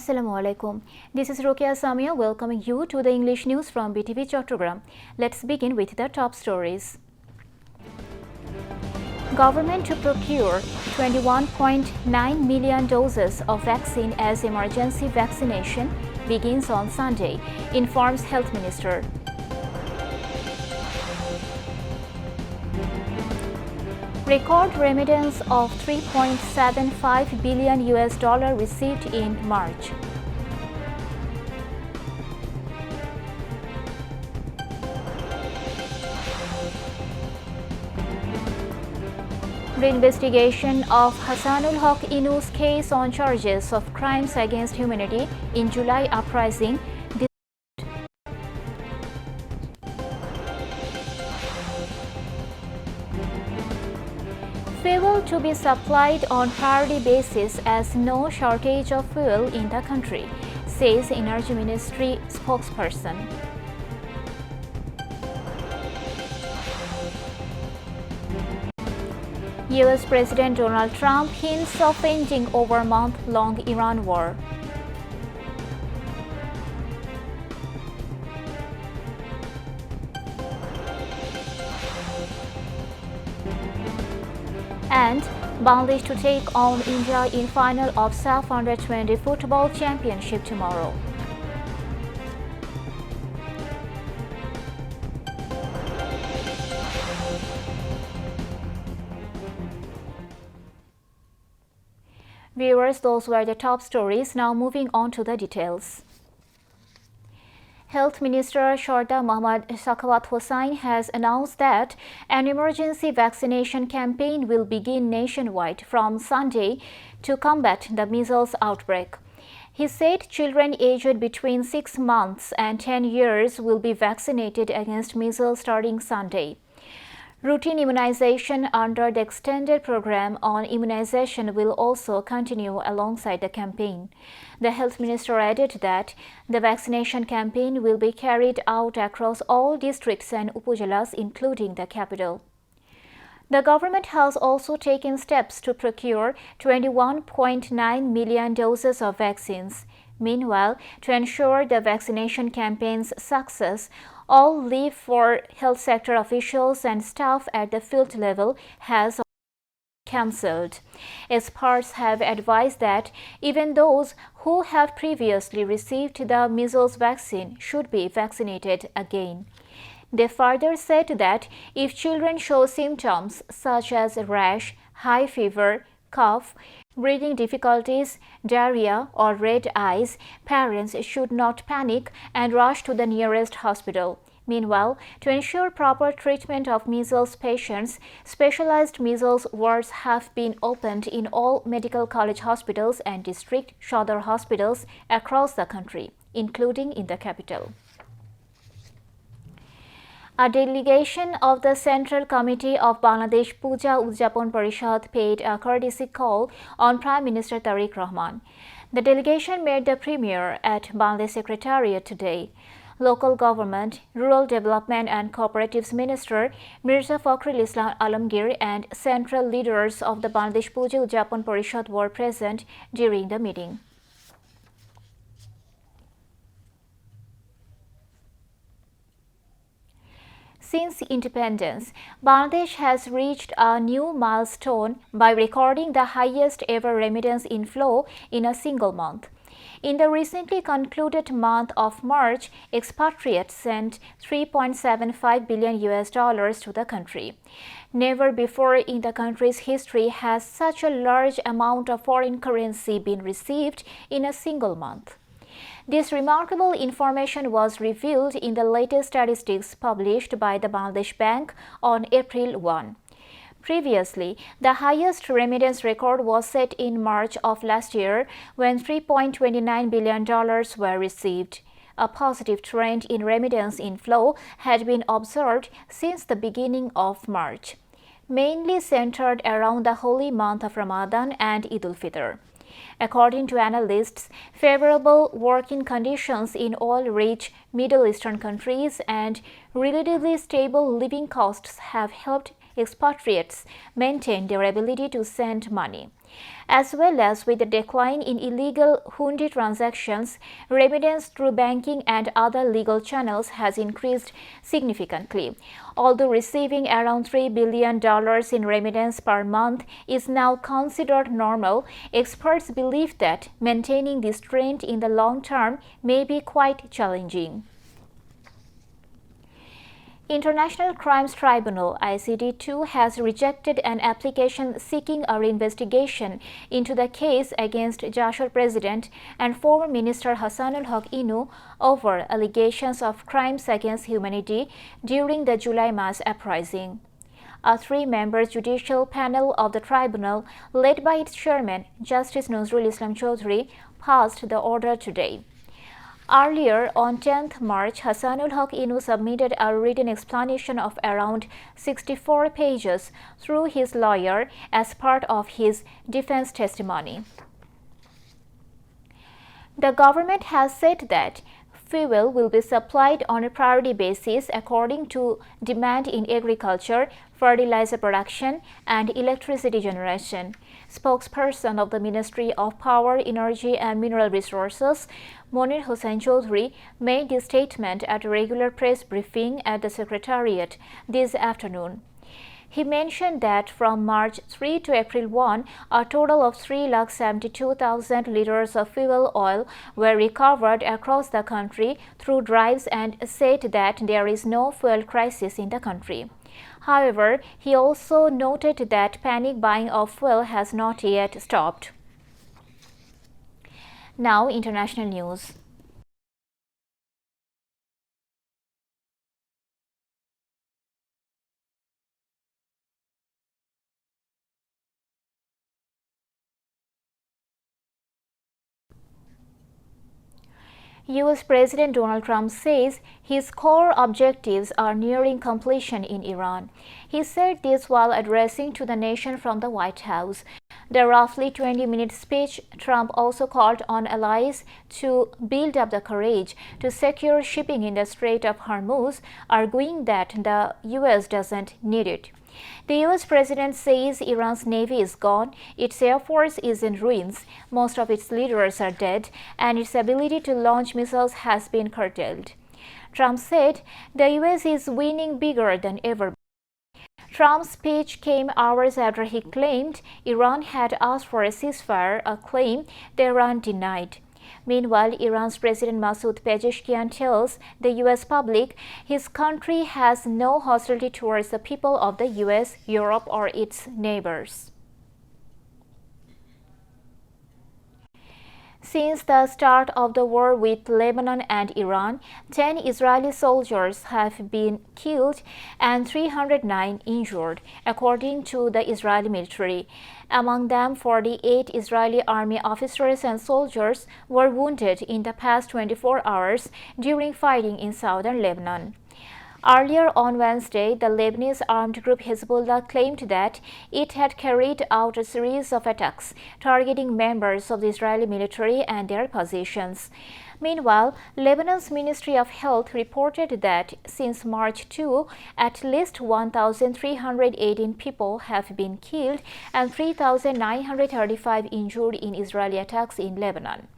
Assalamualaikum. This is Rokia Samia welcoming you to the English news from Btv-Chattogram. Let's begin with the top stories. Government to procure 21.9 million doses of vaccine as emergency vaccination begins on Sunday, informs Health Minister. Record remittance of $3.75 billion received in March. Reinvestigation of Hassanul Haq Inu's case on charges of crimes against humanity in July uprising. Fuel to be supplied on priority basis as no shortage of fuel in the country, says Energy Ministry spokesperson. US President Donald Trump hints of ending over month-long Iran war. And Bangladesh to take on India in final of SAF Under-20 Football Championship tomorrow. Viewers, those were the top stories. Now moving on to the details. Health Minister Shorda Mohammad Sakhawat Hossain has announced that an emergency vaccination campaign will begin nationwide from Sunday to combat the measles outbreak. He said children aged between 6 months and 10 years will be vaccinated against measles starting Sunday. Routine immunization under the extended program on immunization will also continue alongside the campaign. The health minister added that the vaccination campaign will be carried out across all districts and upazilas, including the capital. The government has also taken steps to procure 21.9 million doses of vaccines. Meanwhile, to ensure the vaccination campaign's success, all leave for health sector officials and staff at the field level has cancelled. Experts have advised that even those who have previously received the measles vaccine should be vaccinated again. They further said that if children show symptoms such as rash, high fever, cough, breathing difficulties, diarrhea, or red eyes, parents should not panic and rush to the nearest hospital. Meanwhile, to ensure proper treatment of measles patients, specialized measles wards have been opened in all medical college hospitals and district Shodar hospitals across the country, including in the capital. A delegation of the Central Committee of Bangladesh Puja Udjapon Parishad paid a courtesy call on Prime Minister Tariq Rahman. The delegation made the premiere at Bangladesh Secretariat today. Local Government, Rural Development and Cooperatives Minister Mirza Fakhrul Islam Alamgir and central leaders of the Bangladesh Puja Udjapon Parishad were present during the meeting. Since independence, Bangladesh has reached a new milestone by recording the highest ever remittance inflow in a single month. In the recently concluded month of March, expatriates sent $3.75 billion to the country. Never before in the country's history has such a large amount of foreign currency been received in a single month. This remarkable information was revealed in the latest statistics published by the Bangladesh Bank on April 1. Previously, the highest remittance record was set in March of last year when $3.29 billion were received. A positive trend in remittance inflow had been observed since the beginning of March, mainly centered around the holy month of Ramadan and Eid al-Fitr. According to analysts, favorable working conditions in all rich Middle Eastern countries and relatively stable living costs have helped expatriates maintain their ability to send money. As well as with the decline in illegal hundi transactions, remittance through banking and other legal channels has increased significantly. Although receiving around $3 billion in remittance per month is now considered normal, experts believe that maintaining this trend in the long term may be quite challenging. International Crimes Tribunal (ICD-2) has rejected an application seeking a investigation into the case against Jashar President and former Minister Hassanul Haq Inu over allegations of crimes against humanity during the July mass uprising. A three-member judicial panel of the tribunal, led by its chairman, Justice Nazrul Islam Chaudhry, passed the order today. Earlier, on 10th March, Hassanul Haq Inu submitted a written explanation of around 64 pages through his lawyer as part of his defense testimony. The government has said that fuel will be supplied on a priority basis according to demand in agriculture, fertilizer production, and electricity generation. Spokesperson of the Ministry of Power, Energy and Mineral Resources, Monir Hossain Chaudhry, made this statement at a regular press briefing at the Secretariat this afternoon. He mentioned that from March 3 to April 1, a total of 372,000 liters of fuel oil were recovered across the country through drives and said that there is no fuel crisis in the country. However, he also noted that panic buying of fuel has not yet stopped. Now, international news. U.S. President Donald Trump says his core objectives are nearing completion in Iran. He said this while addressing to the nation from the White House. The roughly 20-minute speech, Trump also called on allies to build up the courage to secure shipping in the Strait of Hormuz, arguing that the U.S. doesn't need it. The U.S. president says Iran's navy is gone, its air force is in ruins, most of its leaders are dead, and its ability to launch missiles has been curtailed. Trump said the U.S. is winning bigger than ever. Trump's speech came hours after he claimed Iran had asked for a ceasefire, a claim Tehran denied. Meanwhile, Iran's President Masoud Pezeshkian tells the U.S. public his country has no hostility towards the people of the U.S., Europe, or its neighbors. Since the start of the war with Lebanon and Iran, 10 Israeli soldiers have been killed and 309 injured, according to the Israeli military. Among them, 48 Israeli army officers and soldiers were wounded in the past 24 hours during fighting in southern Lebanon. Earlier on Wednesday, the Lebanese armed group Hezbollah claimed that it had carried out a series of attacks targeting members of the Israeli military and their positions. Meanwhile, Lebanon's Ministry of Health reported that since March 2, at least 1,318 people have been killed and 3,935 injured in Israeli attacks in Lebanon.